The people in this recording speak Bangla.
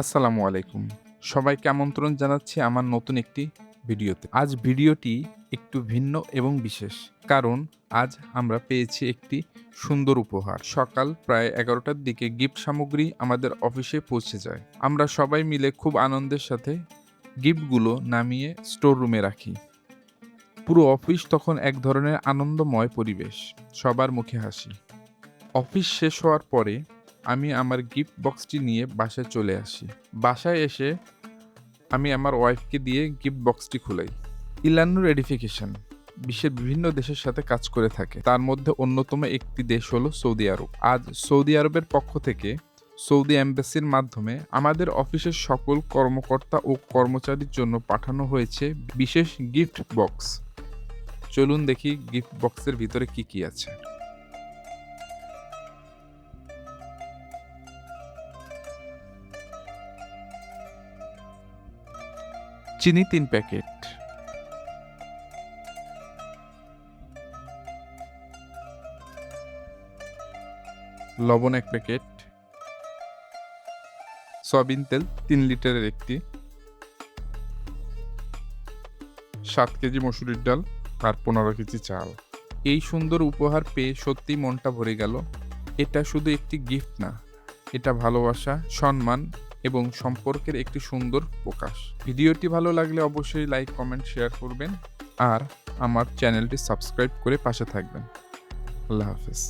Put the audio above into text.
আসসালামু আলাইকুম। সবাইকে আমন্ত্রণ জানাচ্ছি আমার নতুন একটি ভিডিওতে। আজ ভিডিওটি একটু ভিন্ন এবং বিশেষ। কারণ আজ আমরা পেয়েছি একটি সুন্দর উপহার। সকাল প্রায় ১১টার দিকে গিফট সামগ্রী আমাদের অফিসে পৌঁছে যায়। আমরা সবাই মিলে খুব আনন্দের সাথে গিফটগুলো নামিয়ে স্টোর রুমে রাখি। পুরো অফিস তখন এক ধরনের আনন্দময় পরিবেশ। সবার মুখে হাসি। অফিস শেষ হওয়ার পরে আমি আমার গিফট বক্সটি নিয়ে বাসায় চলে আসি। বাসায় এসে আমি আমার ওয়াইফকে দিয়ে গিফট বক্সটি খুলাই। ইলানুর এডিফিকেশন বিশ্বের বিভিন্ন দেশের সাথে কাজ করে থাকে। তার মধ্যে অন্যতম একটি দেশ হলো সৌদি আরব। আজ সৌদি আরবের পক্ষ থেকে সৌদি এম্বাসির মাধ্যমে আমাদের অফিসের সকল কর্মকর্তা ও কর্মচারীর জন্য পাঠানো হয়েছে বিশেষ গিফট বক্স। চলুন দেখি গিফট বক্সের ভিতরে কি কি আছে। চিনি ৩ প্যাকেট, লবণ ১ প্যাকেট, সয়াবিন তেল ৩ লিটারের একটি, ৭ কেজি মসুরির ডাল আর ১৫ কেজি চাল। এই সুন্দর উপহার পেয়ে সত্যিই মনটা ভরে গেল। এটা শুধু একটি গিফট না, এটা ভালোবাসা, সম্মান এবং সম্পর্কের একটি সুন্দর প্রকাশ। ভিডিওটি ভালো লাগলে অবশ্যই লাইক, কমেন্ট, শেয়ার করবেন আর আমার চ্যানেলটি সাবস্ক্রাইব করে পাশে থাকবেন। আল্লাহ হাফেজ।